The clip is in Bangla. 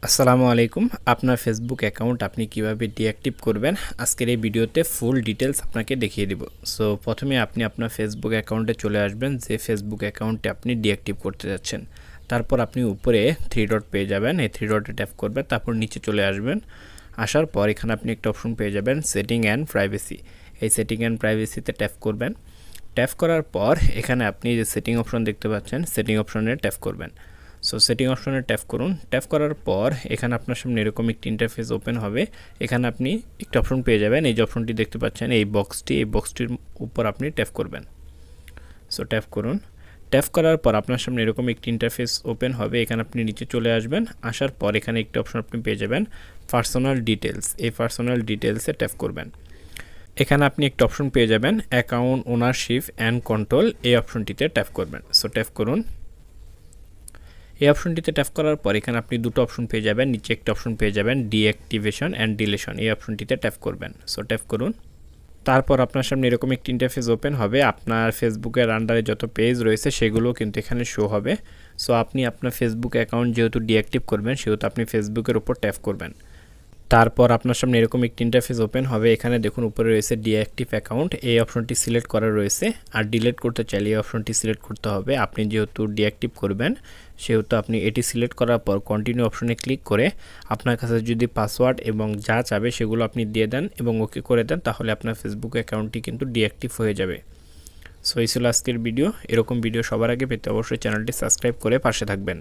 আসসালামু আলাইকুম। আপনার ফেসবুক অ্যাকাউন্ট আপনি কিভাবে ডিঅ্যাক্টিভ করবেন আজকের এই ভিডিওতে ফুল ডিটেলস আপনাকে দেখিয়ে দিব। সো প্রথমে আপনি আপনার ফেসবুক অ্যাকাউন্টে চলে আসবেন, যে ফেসবুক অ্যাকাউন্টে আপনি ডিঅ্যাক্টিভ করতে যাচ্ছেন। তারপর আপনি উপরে থ্রি ডট পেয়ে যাবেন, এই থ্রি ডটে ট্যাপ করবেন, তারপর নিচে চলে আসবেন। আসার পর এখানে আপনি একটা অপশন পেয়ে যাবেন সেটিং অ্যান্ড প্রাইভেসি। এই সেটিং অ্যান্ড প্রাইভেসিতে ট্যাপ করবেন। ট্যাপ করার পর এখানে আপনি যে সেটিং অপশন দেখতে পাচ্ছেন, সেটিং অপশনে ট্যাপ করবেন। সো সেটিং অপশনে ট্যাপ করুন। ট্যাপ করার পর এখানে আপনার সামনে এরকম একটি ইন্টারফেস ওপেন হবে। এখানে আপনি একটা অপশন পেয়ে যাবেন, এই যে অপশনটি দেখতে পাচ্ছেন, এই বক্সটির উপর আপনি ট্যাপ করবেন। সো ট্যাপ করুন। ট্যাপ করার পর আপনার সামনে এরকম একটি ইন্টারফেস ওপেন হবে। এখানে আপনি নিচে চলে আসবেন। আসার পর এখানে একটি অপশন আপনি পেয়ে যাবেন পার্সোনাল ডিটেলস। এই পার্সোনাল ডিটেলসে ট্যাপ করবেন। এখানে আপনি একটা অপশন পেয়ে যাবেন অ্যাকাউন্ট ওনারশিপ অ্যান্ড কন্ট্রোল। এই অপশনটিতে ট্যাপ করবেন। সো ট্যাপ করুন। এই অপশনটিতে ট্যাপ করার পর এখানে আপনি দুটো অপশন পেয়ে যাবেন, নিচে একটা অপশন পেয়ে যাবেন ডিঅ্যাক্টিভেশন অ্যান্ড ডিলেশন। এই অপশনটিতে ট্যাপ করবেন। সো ট্যাপ করুন। তারপর আপনার সামনে এরকম একটি ইন্টারফেস ওপেন হবে। আপনার ফেসবুকের আন্ডারে যত পেজ রয়েছে সেগুলো কিন্তু এখানে শো হবে। সো আপনি আপনার ফেসবুক অ্যাকাউন্ট যেহেতু ডিঅ্যাক্টিভ করবেন সেহেতু আপনি ফেসবুকের উপর ট্যাপ করবেন। তারপর আপনার সামনে এরকম একটি ইন্টারফেস ওপেন হবে। এখানে দেখুন উপরে রয়েছে ডিঅ্যাক্টিভ অ্যাকাউন্ট, এই অপশনটি সিলেক্ট করা রয়েছে। আর ডিলিট করতে চাইলে এই অপশনটি সিলেক্ট করতে হবে। আপনি যেহেতু ডিঅ্যাক্টিভ করবেন সেহেতু আপনি এটি সিলেক্ট করার পর কন্টিনিউ অপশনে ক্লিক করে আপনার কাছে যদি পাসওয়ার্ড এবং যা চাবে সেগুলো আপনি দিয়ে দেন এবং ওকে করে দেন, তাহলে আপনার ফেসবুক অ্যাকাউন্টটি কিন্তু ডিঅ্যাক্টিভ হয়ে যাবে। সো এই ছিল আজকের ভিডিও। এরকম ভিডিও সবার আগে পেতে অবশ্যই চ্যানেলটি সাবস্ক্রাইব করে পাশে থাকবেন।